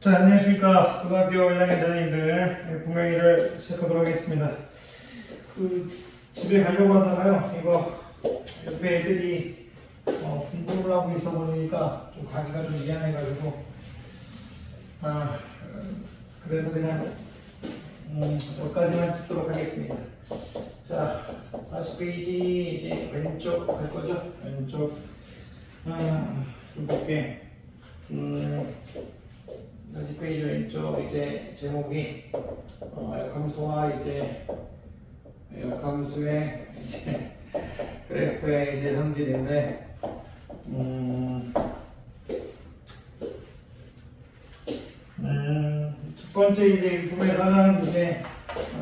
자, 안녕하십니까. 고등학교 1학년 자녀님들 분명히를 시작하도록 하겠습니다. 집에 가려고 하다가요, 이거 옆에 애들이 공부를 하고 있어 보니까 좀 가기가 좀 미안해가지고, 그래서 그냥 여기까지만 찍도록 하겠습니다. 자, 40페이지 이제 왼쪽 갈 거죠? 왼쪽 좀 볼게. 40페이지 왼쪽 이제 제목이 역함수와 이제 역함수의 이제 그래프의 이제 성질인데 첫 번째 이제 일품에서는 이제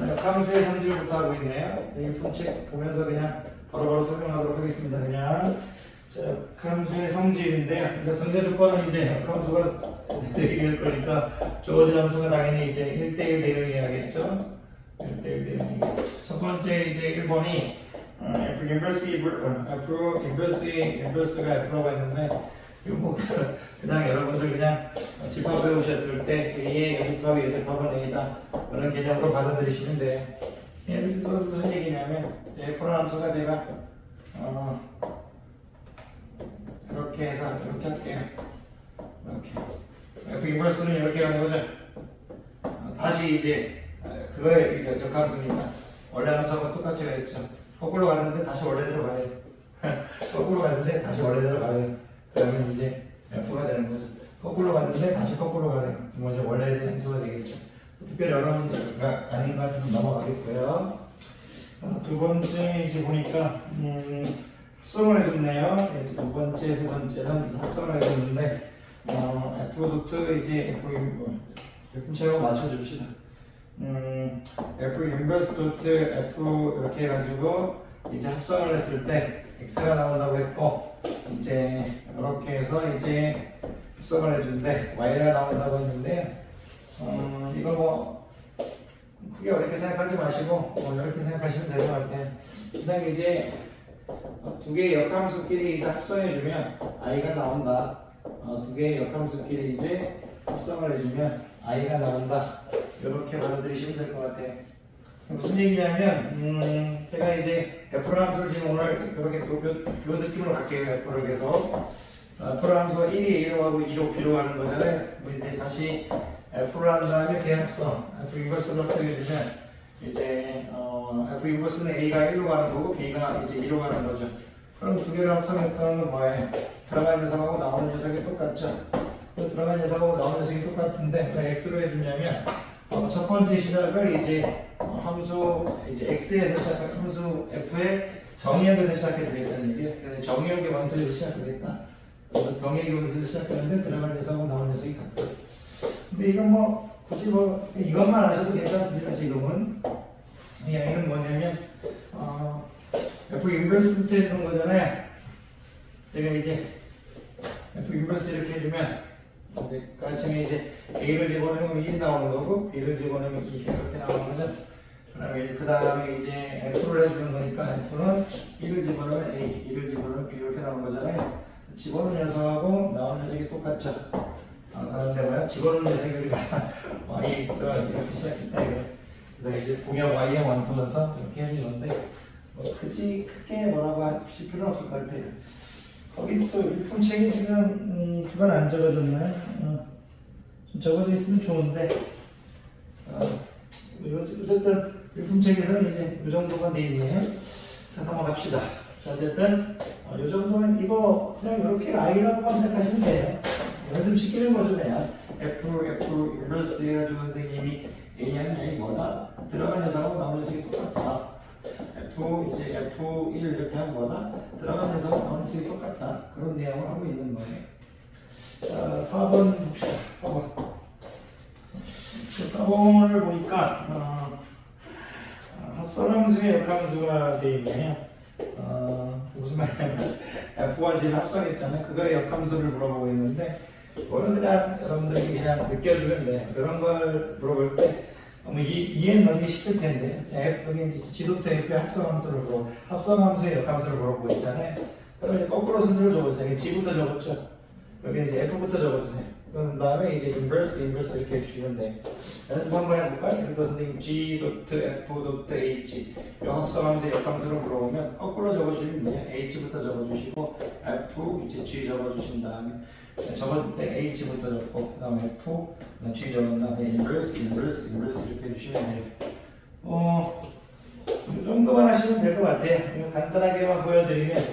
역함수의 성질부터 하고 있네요. 일품책 보면서 그냥 바로바로 설명하도록 하겠습니다. 그냥 자, 역함수의 성질인데요. 그러니까 전제 조건은 이제 역함수가 대응일 거니까 주어진 함수가 당연히 이제 1대1 대응해야겠죠. 1대1 대응이. 첫 번째 이제 1번이 F 인버스가 F라고 했는데 이거 뭐 그냥 여러분들 그냥 집합 배우셨을 때 A의 여집합이 여집합은 A다 그런 개념으로 받아들이시면 돼요. 예를 들어서 무슨 얘기냐면 F라는 함수가 제가 이렇게 해서 이렇게 할게요. 이렇게 F 인버스는 이렇게 하는 거죠. 다시 이제 그거의 역함수니까 원래 함수하고 똑같이 가겠죠. 거꾸로 갔는데 다시 원래대로 가요. 거꾸로 갔는데 다시 원래대로 가요. 그러면 이제 F가 되는 거죠. 거꾸로 갔는데 다시 거꾸로 가요. 먼저 원래의 함수가 되겠죠. 특별히 어려운 문제가 아닌 것 같아서 넘어가겠고요. 두 번째 이제 보니까 합성을 해줬네요. 두 번째, 세 번째는 이제 합성을 해줬는데 F 도트 이제 F 제곱 맞춰줍시다. F 인버스 도트 F 이렇게 해가지고 이제 합성을 했을 때 X가 나온다고 했고 이제 이렇게 해서 이제 합성을 해준대 Y가 나온다고 했는데 이거 뭐 크게 어렵게 생각하지 마시고 이렇게 생각하시면 될 것 같아요. 그다음에 이제 두 개의 역함수끼리 이제 합성해주면 I가 나온다. 두 개의 역함수끼리 이제 합성을 해주면 I가 나온다. 이렇게 받아들이시면 될 것 같아요. 무슨 얘기냐면 제가 이제 F라는 함수를 지금 오늘 이렇게 요 느낌으로 갈게요. F를 계속 F라는 함수가 1이 A로 가고 2로 B로 가는 거잖아요. 이제 다시 F를 한 다음에 개합성 F 인버스를 합성해주면 이제 F 인버스는 A가 1로 가는 거고 B가 이제 2로 가는 거죠. 그럼 두 개를 합성했다는 건 뭐예요? 들어가는 녀석하고 나오는 녀석이 똑같죠. 들어가는 녀석하고 나오는 녀석이 똑같은데 왜 X로 해주냐면 첫 번째 시작을 이제 함수 이제 X에서 시작한 함수 F의 정의역에서 시작해 주겠다는 얘기예요. 그래서 정의역의 원소에서 시작하겠다. 정의역의 원소에서 시작하는데 들어가는 녀석하고 나오는 녀석이 같다. 근데 이건 뭐 굳이 뭐 이것만 아셔도 괜찮습니다. 지금은 이야기는 뭐냐면 F 인버스부터 했던 거잖아요. 제가 이제 F 인버스 이렇게 해주면 가르치면 이제 A를 집어넣으면 1이 나오는 거고 B를 집어넣으면 2 이렇게 나오는 거죠. 그 다음에 이제 F를 해주는 거니까 F는 1을 집어넣으면 A, 2를 집어넣으면 B 이렇게 나오는 거잖아요. 집어넣은 녀석하고 나오는 녀석이 똑같죠. 그런데 뭐야? 집어넣은 녀석이 우리가 YX가 이렇게 시작했다 이거예요. 그래서 이제 공역 Y의 원소면서 이렇게 해주는 건데 크게 뭐라고 하실 필요는 없을 것 같아요. 거기 또 일품책이 지금 그건 안 적어줬나요? 좀 적어져 있으면 좋은데 어쨌든 일품책에서는 이제 이 정도가 돼 있네요. 자, 넘어갑시다. 자, 어쨌든 이 정도면 이거 그냥 이렇게 I라고만 생각하시면 돼요. 연습 시키는 거죠 그냥. F 인버스 해가지고 선생님이 A 하면 A 뭐다? 들어간 녀석하고 나오는 녀석이 똑같다. 이제 F1 이렇게 하는 거다. 들어간 녀석하고 나오는 녀석이 똑같다. 그런 내용을 하고 있는 거예요. 자, 4번 봅시다. 4번을 보니까 합성함수의 역함수가 되어 있네요. 무슨 말이냐면 F1 지금 합성했잖아요. 그거의 역함수를 물어보고 있는데 이거는 그냥 여러분들이 그냥 느껴주면 돼요. 이런 걸 물어볼 때 이해는 너무 쉽을 텐데 여기 지도토 F의 합성함수의 역함수를 물어보고 있잖아요. 그러면 이제 거꾸로 순서를 적어주세요. G부터 적었죠. 여기 이제 F부터 적어주세요. 그런 다음에 이제 인버스 이렇게 해주시면 돼. 연습 한번 해볼까요? 예를 들어 선생님 G.F.H 이 합성하면서 역함수를 물어보면 거꾸로 적어주시면 돼요. H부터 적어주시고 F 이제 G 적어주신 다음에 적을 때 H부터 적고 그 다음에 F 그 다음 G 적은 다음에 인버스 이렇게 해주시면 돼요. 이 정도만 하시면 될 것 같아요. 간단하게만 보여드리면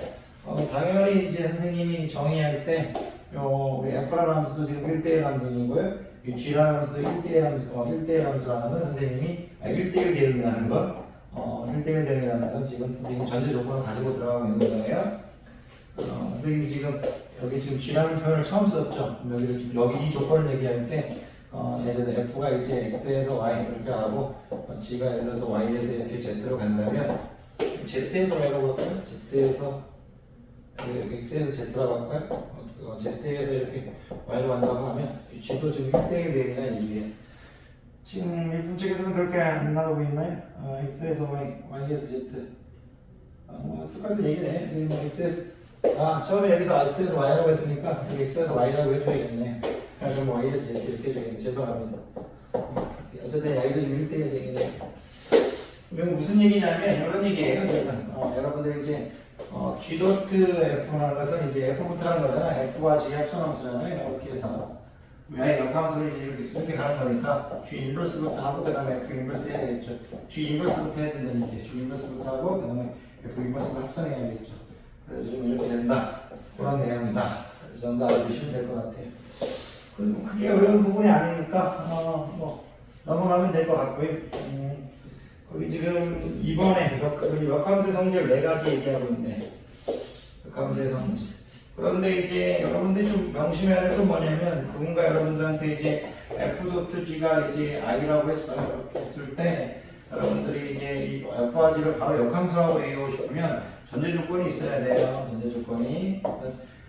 당연히 이제 선생님이 정의할 때 우리 F라는 함수도 지금 1대1 함수이고요. 이 G라는 함수도 1대1 함수, 1대1 함수라는 건 선생님이 1대1 대응이라는 건 1대1 대응이라는 건 지금 선생님이 전제 조건을 가지고 들어가고 있는 거예요. 선생님이 지금 여기 지금 G라는 표현을 처음 썼죠. 여기 이 조건을 얘기할 때 예전에 F가 이제 X에서 Y 이렇게 하고 G가 예를 들어서 Y에서 이렇게 Z로 간다면 Z에서 Y라고 할까요? Z에서 X에서 Z라고 할까요? Z에서 이렇게 Y로 간다고 하면 G도 지금 1대1 대응이라는 얘기예요. 지금 일품 측에서는 그렇게 안 나오고 있나요? X에서 Y, Y에서 Z 똑같은 얘기네. X에서 처음에 여기서 X에서 Y라고 했으니까 여기 X에서 Y라고 해줘야겠네. 그럼 Y에서 Z 이렇게 해줘야겠네. 죄송합니다. 어쨌든 Y도 지금 1대1 대응이네. 이건 무슨 얘기냐면 이런 얘기예요. 지금 여러분들 이제 G.F라는 것은 이제 F부터라는 거잖아요. F와 G 합성함수잖아요. 이렇게 해서 역함수를 이렇게 가는 거니까 G 인버스부터 하고 그 다음에 F 인버스 해야 되겠죠. G 인버스부터 해야 된다는 얘기예요. G 인버스부터 하고 그 다음에 F 인버스를 합성해야겠죠. 그래서 지금 이렇게 된다. 그런 내용이다. 이 정도 알아두시면 될 것 같아요. 그래서 크게 어려운 부분이 아니니까 넘어가면 될 것 같고요. 거기 지금 이번에 역함수의 성질 4가지 얘기하고 있네. 역함수의 성질. 그런데 이제 여러분들이 좀 명심해야 할 건 뭐냐면 누군가 여러분들한테 이제 F.G가 이제 I라고 했어요. 이렇게 했을 때 여러분들이 이제 이 F와 G를 바로 역함수라고 얘기하고 싶으면 전제 조건이 있어야 돼요. 전제 조건이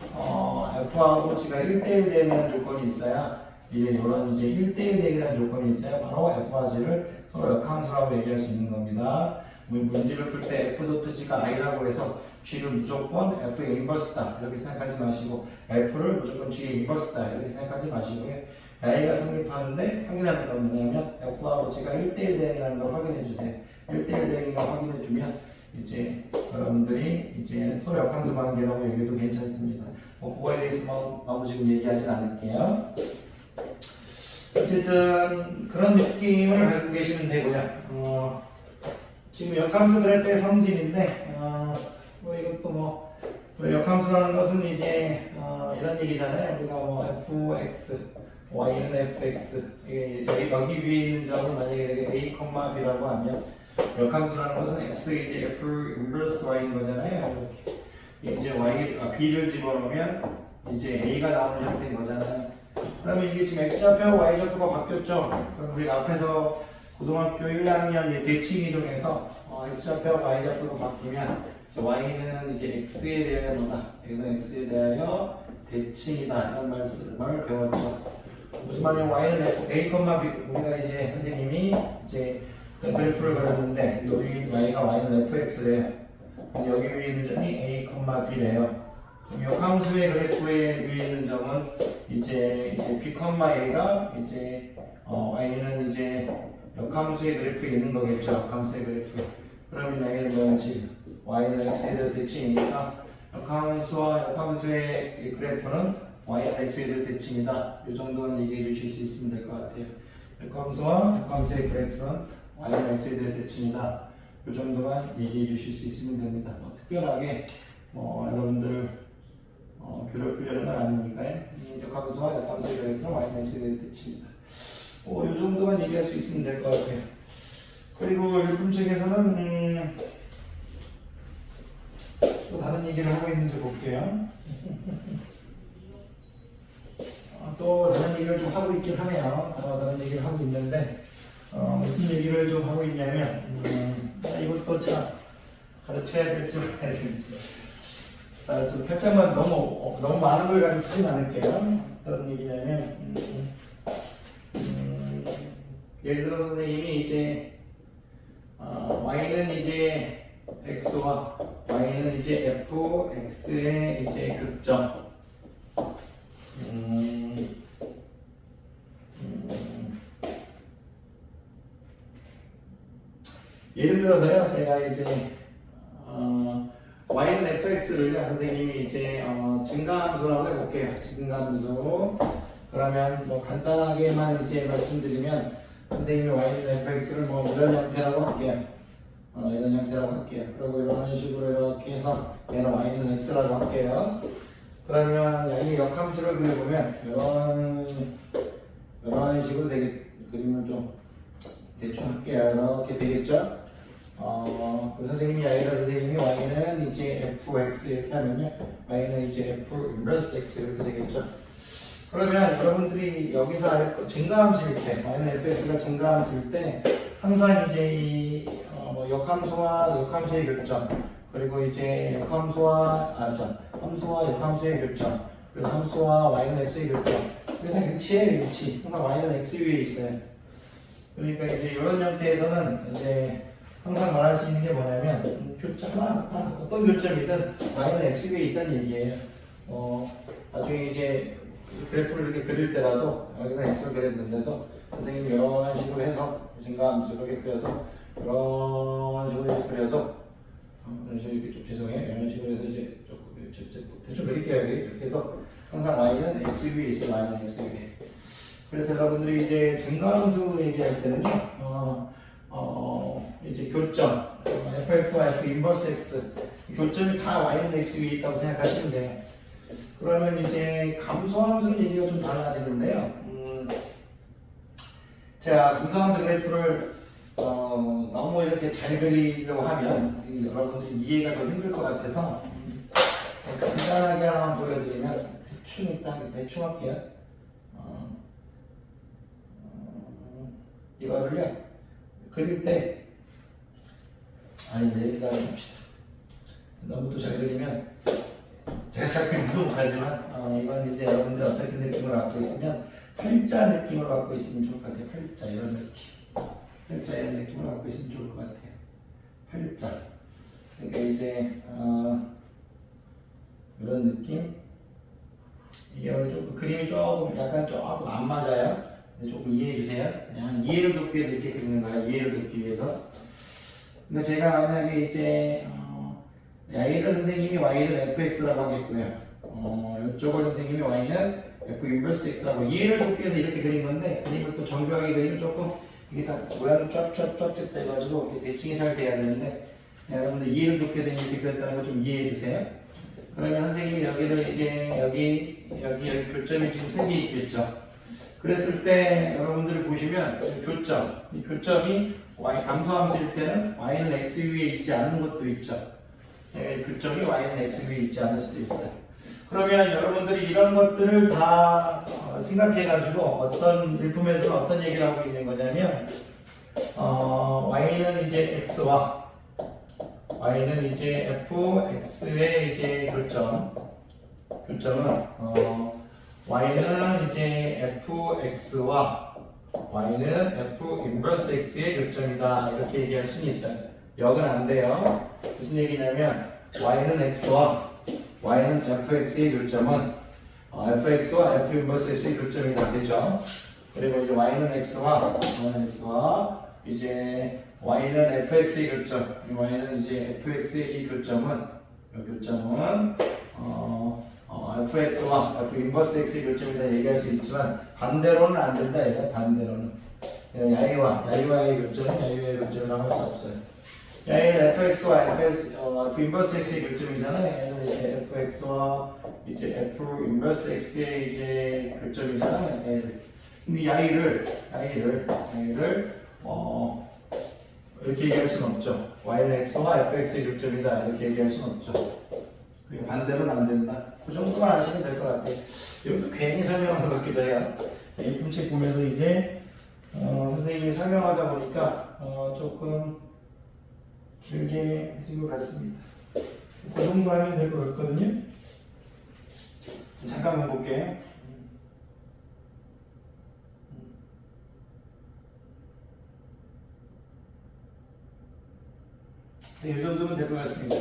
F하고 G가 1대1 대응이라는 조건이 있어야 이런 이제 1대1 대응이라는 조건이 있어야 바로 F와 G를 서로 역함수라고 얘기할 수 있는 겁니다. 문제를 풀 때 F.G가 I라고 해서 G를 무조건 F의 인버스다 이렇게 생각하지 마시고 F를 무조건 G의 인버스다 이렇게 생각하지 마시고요. I가 성립하는데 확인하는 건 뭐냐면 F하고 G가 1대1 대응이라는 걸 확인해 주세요. 1대1 대응인 걸 확인해 주면 이제 여러분들이 이제 서로 역함수 관계라고 얘기해도 괜찮습니다. 그거에 대해서 너무 지금 얘기하진 않을게요. 어쨌든 그런 느낌을 갖고 계시면 되고요. 지금 역함수 그래프의 성질인데 이것도 역함수라는 것은 이제 이런 얘기잖아요. 우리가 fx, y는 fx 여기 위에 있는 점을 만약에 a, b라고 하면 역함수라는 것은 x에 이제 f 인버스 y인 거잖아요. 이렇게 이제 b를 집어넣으면 이제 a가 나오는 형태인 거잖아요. 그러면 이게 지금 x좌표하고 y좌표가 바뀌었죠. 그럼 우리가 앞에서 고등학교 1학년 대칭 이동해서 x좌표하고 y좌표가 바뀌면 y는 이제 x에 대하여 뭐다? 여기는 x에 대하여 대칭이다 이런 말씀을 배웠죠. 무슨 말이냐면 y는 a, b 우리가 이제 선생님이 이제 어떤 그래프를 그렸는데 여기 y가 y는 fx래요. 여기 위에 있는 점이 a, b래요. 역함수의 그래프에 위에 있는 점은 이제 b, a가 이제 y는 이제 역함수의 그래프에 있는 거겠죠. 역함수의 그래프에. 그러면 여기는 뭐지? y는 x에 대한 대칭이니까 역함수와 역함수의 그래프는 y는 x에 대한 대칭이다. 이 정도는 얘기해 주실 수 있으면 될 것 같아요. 역함수와 역함수의 그래프는 y는 x에 대한 대칭이다. 이 정도만 얘기해 주실 수 있으면 됩니다. 특별하게 여러분들을 괴롭히려는 건 아니니까요. 역함수와 역함수의 그래프는 y는 x에 대한 대칭이다. 이 정도만 얘기할 수 있으면 될 것 같아요. 그리고 일품 측에서는 또 다른 얘기를 하고 있는지 볼게요. 또 다른 얘기를 좀 하고 있긴 하네요. 다른 얘기를 하고 있는데 무슨 얘기를 좀 하고 있냐면 이것도 참 가르쳐야 될지 말아야 될지 자, 좀 살짝만 너무 많은 걸 가르치진 않을게요. 어떤 얘기냐면 예를 들어 선생님이 이제 y는 이제 x와 y는 이제 fx의 이제 교점 들어서요, 제가 이제 y는 fx를요, 선생님이 이제 증가함수라고 해볼게요. 증가함수. 그러면 뭐 간단하게만 이제 말씀드리면 선생님이 y는 fx를 뭐 이런 형태라고 할게요. 이런 형태라고 할게요. 그리고 이런 식으로 이렇게 해서 얘는 y는 x라고 할게요. 그러면 이 역함수를 그려보면 이런 식으로 그림을 좀 대충 할게요. 이렇게 되겠죠? 그 선생님이 y는 이제 fx 이렇게 하면요. y는 이제 f 인버스 x 이렇게 되겠죠? 그러면 여러분들이 여기서 증가함수일 때, y는 fx가 증가함수일 때 항상 이제 이 역함수와 역함수의 교점, 그리고 이제 함수와 역함수의 교점, 그리고 함수와 y는 x의 교점, 그래서 일치예요, 일치. 항상 y는 x 위에 있어요. 그러니까 이제 이런 형태에서는 이제 항상 말할 수 있는 게 뭐냐면 교점은 어떤 교점이든 y는 x 위에 있다는 얘기예요. 나중에 이제 그래프를 이렇게 그릴 때라도 여기는 x를 그렸는데도 선생님이 이런 식으로 해서 증가함수 이렇게 그려도 이런 식으로 이렇게 그려도 이런 식으로 이렇게 좀 죄송해요. 이런 식으로 해서 이제 조금 대충 그릴게요. 이렇게 해서 항상 y는 x 위에 있어요. y는 x 위에. 그래서 여러분들이 이제 증가함수 얘기할 때는요, 이제 교점, fx와 f 인버스 x 교점이 다 y는 x 위에 있다고 생각하시면 돼요. 그러면 이제 감소함수는 얘기가 좀 달라지는데요. 제가 감소함수 그래프를 너무 이렇게 잘 그리려고 하면 여러분들이 이해가 더 힘들 것 같아서 간단하게 하나 보여드리면 대충 할게요. 이거를요 그릴 때 이렇게 봅시다. 너무 또 잘 그리면 제가 잘 그리지 못하지만 이건 이제 여러분들 어떻게 느낌을 갖고 있으면 팔자 느낌을 갖고 있으면 좋을 것 같아요. 팔자 이런 느낌, 팔자 이런 느낌을 갖고 있으면 좋을 것 같아요. 팔자. 그러니까 이제 이런 느낌. 이게 좀 그림이 조금 안 맞아요. 조금 이해해 주세요. 그냥 이해를 돕기 위해서 이렇게 그리는 거예요. 이해를 돕기 위해서. 근데 제가 만약에 이제 y는 선생님이 y는 fx라고 하겠고요. 이쪽을 선생님이 y는 f 인버스 x라고 이해를 돕기 위해서 이렇게 그린 건데 그림을 또 정교하게 그리면 조금 이게 다 모양이 쫙쫙쫙 돼가지고 이렇게 대칭이 잘 돼야 되는데 여러분들 이해를 돕기 위해서 이렇게 그렸다는 걸 좀 이해해 주세요. 그러면 선생님이 여기를 이제 여기 교점이 지금 3개 있겠죠. 그랬을 때 여러분들이 보시면 이 교점이 y 감소함수일 때는 y는 x 위에 있지 않은 것도 있죠. 교점이 y는 x 위에 있지 않을 수도 있어요. 그러면 여러분들이 이런 것들을 다 생각해가지고 어떤 일품에서는 어떤 얘기를 하고 있는 거냐면 y는 이제 x와 y는 이제 fx의 이제 교점은 y는 이제 fx와 y는 f 인버스 x의 교점이다 이렇게 얘기할 수는 있어요. 역은 안 돼요. 무슨 얘기냐면 y는 x와 y는 fx의 교점은 fx와 f 인버스 x의 교점이다 그죠? 그리고 이제 y는 x와 이제 y는 fx의 교점, y는 이제 fx의 이 교점은 fx와 f 인버스 x의 교점이다 얘기할 수 있지만 반대로는 안 된다 이거 반대로는 야이와의 교점은 야이와의 교점이라고 할 수 없어요. 야이는 fx와 f 인버스 x의 교점이잖아요. 얘는 이제 fx와 이제 f 인버스 x의 이제 교점이잖아요. 근데 야이를 이렇게 얘기할 수는 없죠. y는 x와 fx의 교점이다 이렇게 얘기할 수는 없죠. 그리고 반대로는 안 된다. 그 정도만 아시면 될 것 같아요. 여기도 괜히 설명한 것 같기도 해요. 일품책 보면서 이제 선생님이 설명하다 보니까 조금 길게 해진 것 같습니다. 그 정도 하면 될 것 같거든요. 잠깐만 볼게요. 네, 이 정도면 될 것 같습니다.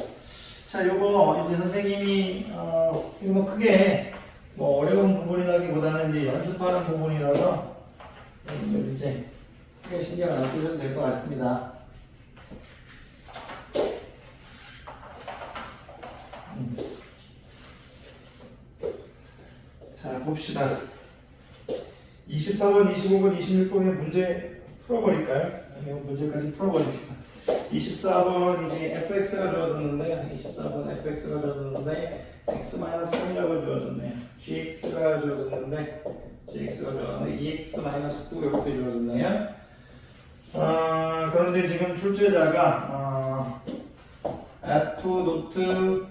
자, 요거 이제 선생님이 이거 크게 뭐 어려운 부분이라기보다는 이제 연습하는 부분이라서 이제 크게 신경 안 쓰셔도 될 것 같습니다. 자, 봅시다. 24번, 25번, 26번의 문제 풀어버릴까요? 아니면 문제까지 풀어버립시다. 24번 이제 fx가 주어졌는데 24번 fx가 주어졌는데 x-3이라고 주어졌네요. gx가 주어졌는데 gx가 주어졌는데 2x-9 이렇게 주어졌네요. 그런데 지금 출제자가 f 도트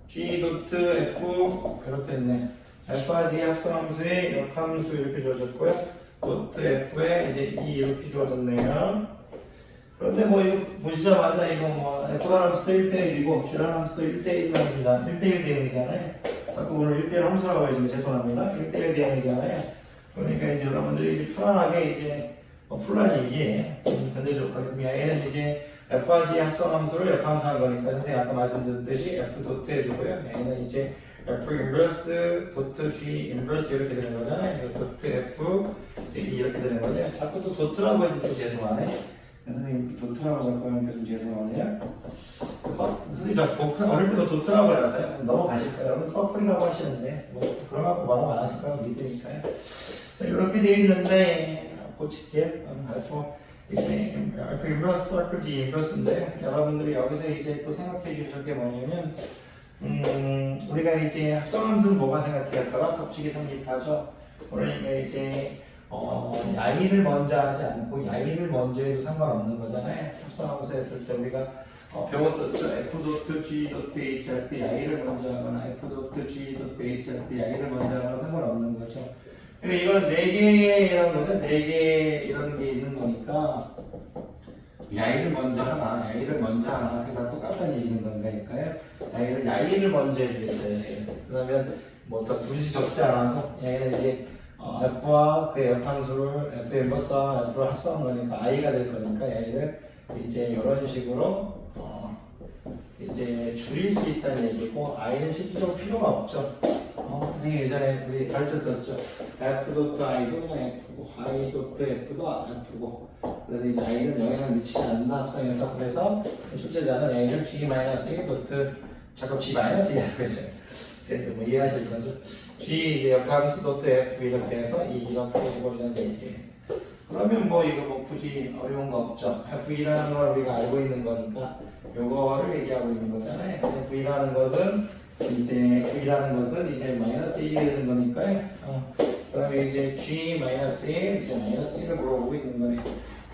g 도트 f 이렇게 했네. f와 g 합성함수의 역함수 이렇게 주어졌고요. 도트 f에 이제 2 이렇게 주어졌네요. 그런데 뭐 이거 보시자마자 이거 뭐 f라는 함수도 1대1이고 g라는 함수도 1대1 대응이잖아요. 자꾸 오늘 1대1 함수라고 해주면 죄송합니다. 1대1 대응이잖아요. 그러니까 이제 여러분들이 이제 편안하게 이제 풀란 얘기예요. 전제적으로 얘는 이제 f와 g 합성함수를 역함수한 거니까 선생님 아까 말씀드렸듯이 f 도트 해주고요. 얘는 이제 f 인버스 도트 g 인버스 이렇게 되는 거잖아요. 도트 f 이제 이렇게 되는 거죠. 자꾸 또 도트라고 해도 또 죄송하네. 선생님 도트라고 자꾸 하니까 좀 죄송하네요. 그래서 선생님 어릴 때도 도트라고 해서요. 넘어가실까요? 여러분 서클이라고 하시는데 뭐 그런 거 넘어 안 하실 거라고 믿으니까요. 자 이렇게 되어 있는데 고칠게요. 이제 f 인버스 서클 g 인버스인데 여러분들이 여기서 이제 또 생각해 주실 게 뭐냐면 우리가 이제 합성함수는 뭐가 생각해야 할까가 법칙이 성립하죠. 그러니까 이제 야이를 먼저 하지 않고 야이를 먼저 해도 상관없는 거잖아요. 합성함수 했을 때 우리가 배웠었죠. f 도트 g 도트 h 할 때 야이를 먼저 하거나 f 도트 g 도트 h 할 때 야이를 먼저 하거나 상관없는 거죠. 그러니까 이건 4개라는 거죠. 4개 이런 게 있는 거니까 야이를 먼저 하나, 야이를 먼저 하나, 그게 다 똑같다는 얘기인 거니까요. 야이를 먼저 해주겠어요. 그러면 뭐 더 둘이 적지 않아도 얘는 이제 f와 그 역함수를 f 인버스와 f를 합성한 거니까 i가 될 거니까 얘를 이제 이런 식으로 이제 줄일 수 있다는 얘기고 i는 실질적으로 필요가 없죠. 선생님 예전에 우리 가르쳤었죠. f 도트 i도 그냥 f고 i 도트 f도 f고 그래서 이제 i는 영향을 미치지 않는다 합성해서 그래서 출제자는 a를 g-1 도트 자꾸 g-1이라고 해줘요. 쟤도 뭐 이해하실 거죠? G 이제 역함수 도트 F 이렇게 해서 이렇게 해버리는 얘기예요. 그러면 뭐 이거 뭐 굳이 어려운 거 없죠. F이라는 걸 우리가 알고 있는 거니까 요거를 얘기하고 있는 거잖아요. F이라는 것은 이제 마이너스 1이 되는 거니까요. 그러면 이제 G 마이너스 1 이제 마이너스 1을 물어보고 있는 거네요.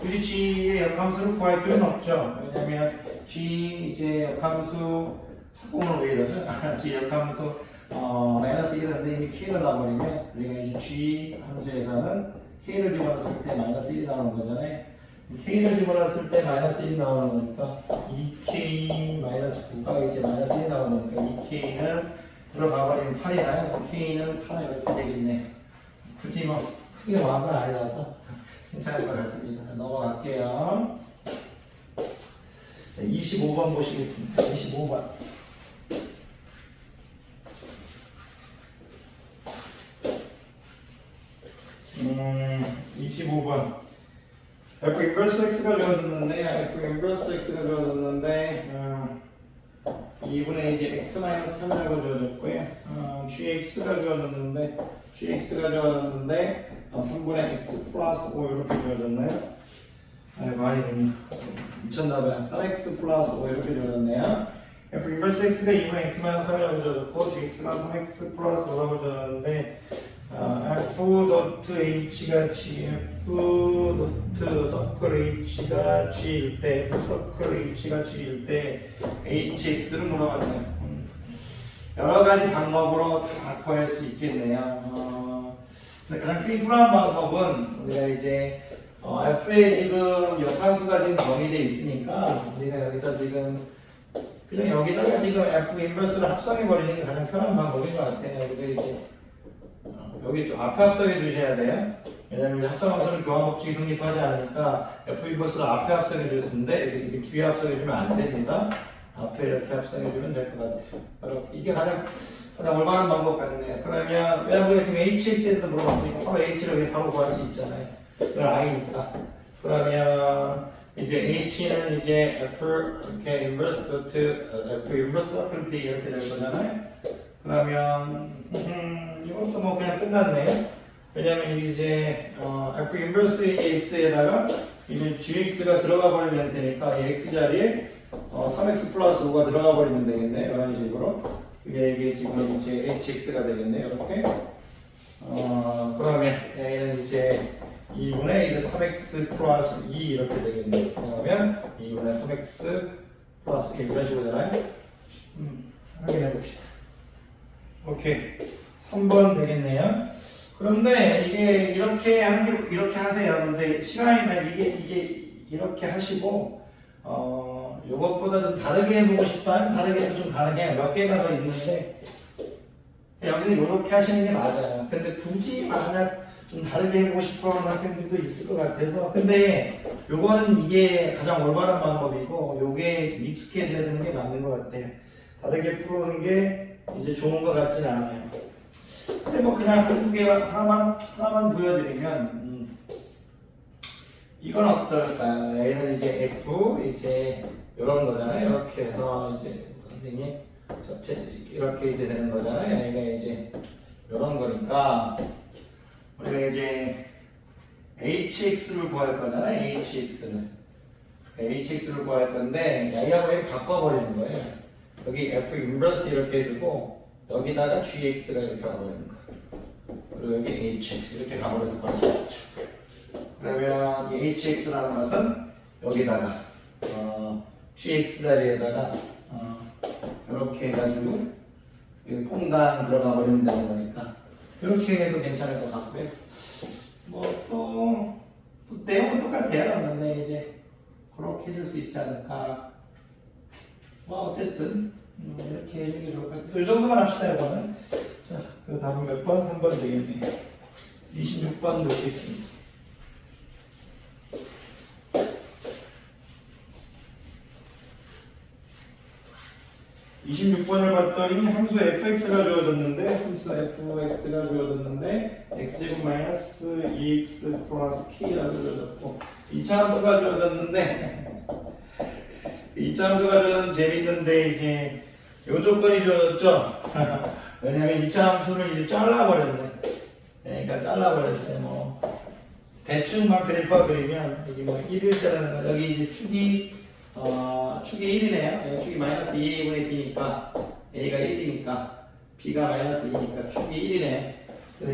굳이 G의 역함수를 구할 필요는 없죠. 왜냐면 G 이제 역함수 오늘 왜 이러죠? G 역함수 마이너스 1을 선생님이 K를 놔버리면 우리가 이제 G 함수에서는 K를 집어넣었을 때 마이너스 1이 나오는 거잖아요. K를 집어넣었을 때 마이너스 1이 나오는 거니까 2K 마이너스 9가 이제 마이너스 1이 나오는 거니까 2K는 들어가버리면 8이나요? K는 4 이렇게 되겠네. 굳이 뭐 크게 마음을 알려서 괜찮을 것 같습니다. 넘어갈게요. 25번 보시겠습니다. 25번. 25번 f 인버스 x가 주어졌는데 이분에 이제 x-3이라고 주어졌고요. gx가 주어졌는데 3분의 x 플러스 5 이렇게 주어졌나요? 많이 미쳤나봐요. 3x 플러스 5 이렇게 주어졌네요. f 인버스 x가 2분의 x-3이라고 주어졌고 gx가 3x 플러스 5라고 주어졌는데 f 도트 h가 g, f 도트 서클 h가 g일 때, f 서클 h가 g일 때 hx를 물어봤네요. 여러 가지 방법으로 다 구할 수 있겠네요. 가장 심플한 방법은 우리가 이제 f에 지금 역함수가 지금 정의되어 있으니까 우리가 여기서 지금 그냥 여기다가 지금 f 인버스를 합성해 버리는 게 가장 편한 방법인 것 같아요. 우리가 이제 여기 좀 앞에 합성해 주셔야 돼요. 왜냐면 합성함수는 교환 법칙이 성립하지 않으니까 f 인버스를 앞에 합성해 주셨는데 이렇게 뒤에 합성해 주면 안 됩니다. 앞에 이렇게 합성해 주면 될 것 같아요. 이게 가장 올바른 방법 같네요. 그러면 왜냐면 우리가 지금 hx에서 물어봤으니까 바로 h를 바로 구할 수 있잖아요. 이건 i니까. 그러면 이제 h는 이제 f 이렇게 inverse to f inverse f 이렇게 될 거잖아요. 그러면 이것도 뭐 그냥 끝났네. 왜냐면 이제 f inverse x에다가 이제 gx가 들어가 버리면 되니까 이 x 자리에 3x 플러스 5가 들어가 버리면 되겠네. 이런 식으로. 이게 지금 이제 hx가 되겠네. 이렇게. 그러면 얘는 이제 2분의 이제 3x 플러스 2 이렇게 되겠네. 그러면 2분의 3x 플러스 1 이런 식으로 되나요? 확인해 봅시다. 오케이. 3번 되겠네요. 그런데 이게 이렇게 하는 게 이렇게 하세요. 근데 시간이면 이게 이렇게 하시고 요것보다 좀 다르게 해보고 싶다면 다르게 해도 좀 가능해요. 몇 개가 더 있는데 여기서 이렇게 하시는 게 맞아요. 근데 굳이 만약 좀 다르게 해보고 싶어 하는 학생들도 있을 것 같아서 근데 요거는 이게 가장 올바른 방법이고 요게 익숙해져야 되는 게 맞는 것 같아요. 다르게 푸는 게 이제 좋은 것 같지는 않아요. 근데 뭐 그냥 한두 개 하나만 보여드리면 이건 어떨까요? 얘는 이제 F 이제 이런 거잖아요. 이렇게 해서 이제 선생님 이렇게 이제 되는 거잖아요. 얘가 이제 이런 거니까 우리가 이제 hx를 구할 거잖아요. hx를 구할 건데 얘하고 이렇게 바꿔버리는 거예요. 여기 f 인버스 이렇게 해주고 여기다가 gx가 이렇게 가버리는 거예요. 그리고 여기 hx 이렇게 가버려서 버리죠. 그러면 이 hx라는 것은 여기다가 gx 자리에다가 이렇게 해가지고 여기 퐁당 들어가 버리면 되는 거니까 이렇게 해도 괜찮을 것 같고요. 뭐 또 내용은 똑같아요. 근데 이제 그렇게 해줄 수 있지 않을까. 뭐 어쨌든 이렇게 해주는 게 좋을 것 같아요. 이 정도만 합시다. 이거는. 자, 그 답은 몇 번? 한 번 되겠네요. 26번 보시겠습니다. 26번을 봤더니 함수 fx가 주어졌는데 x제곱 마이너스 2x 플러스 k라고 주어졌고 2차 함수가 주어졌는데 2차 함수가 주어졌는 재밌는데 이제 요 조건이 주어졌죠. 왜냐면 2차 함수를 이제 잘라버렸네. 그러니까 잘라버렸어요. 뭐 대충만 그래프가 그리면 여기 뭐 1일자라는 거 여기 이제 축이 1이네요. 축이 마이너스 2분의 b니까 a가 1이니까 b가 마이너스 2니까 축이 1이네.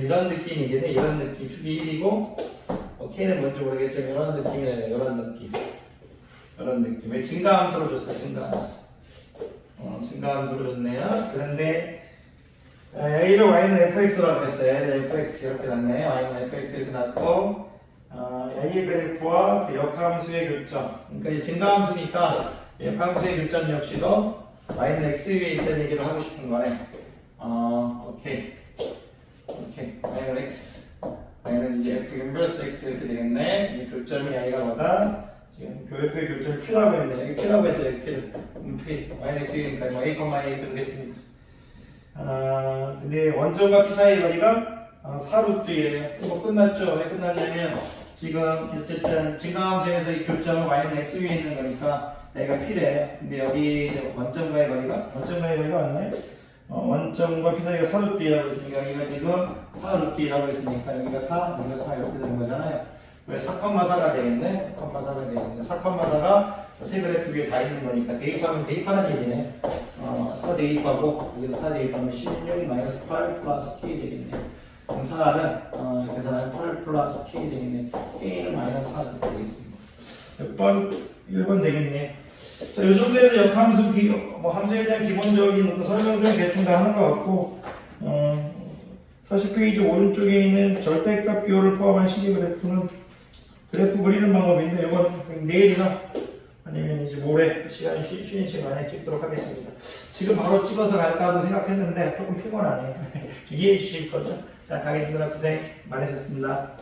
이런 느낌이겠네. 이런 느낌. 축이 1이고 k는 뭔지 모르겠지만 이런 느낌이네요. 이런 느낌. 증가함수로 줬어요. 증가함수로 줬네요. 그런데 a를 y는 fx라고 했어요. fx 이렇게 났네요. y는 fx 이렇게 났고 a의 그래프와 그 역함수의 교점. 그러니까 이 증가함수니까 역함수의 교점 역시도 y는 x 위에 있다는 얘기를 하고 싶은 거네. 오케이. y는 x. y는 이제 f 인버스 x 이렇게 되겠네. 이 교점이 y가 뭐다? 지금 교F의 교점을 p라고 했네. 여기 p라고 했어요. p. y는 x 위니까 뭐 a, a 되겠습니다. 근데 원점과 p 사이의 거리가 4루트예요. 뭐 끝났죠? 왜 끝났냐면 지금 어쨌든 증가함수에서 이 교점은 y는 x 위에 있는 거니까 얘가 p래요. 근데 여기 이제 원점과의 거리가 맞나요? 원점과 p 사이가 4루트라고 했으니까 여기가 지금 4루트라고 했으니까 여기가 4, 여기가 4 이렇게 되는 거잖아요. 왜 4,4가 되겠네? 4,4가 세 그래프 위에 다 있는 거니까 대입하면 대입하는 얘기네. 4 대입하고 여기서 4 대입하면 16 마이너스 8 플러스 k 되겠네. 그럼 4는 계산하면 8 플러스 k 되겠네. k는 마이너스 4 되겠습니다. 몇 번? 1번 되겠네. 자, 이 정도에서 역함수 뭐 함수에 대한 기본적인 설명 좀 대충 다 하는 것 같고 40페이지 오른쪽에 있는 절대값 비율을 포함한 식의 그래프는 그래프 그리는 방법인데 이건 내일이나 아니면 이제 모레 시간 쉬는 시간에 찍도록 하겠습니다. 지금 바로 찍어서 갈까 하고 생각했는데 조금 피곤하네요. 이해해 주실 거죠? 자, 강의님들 고생 많으셨습니다.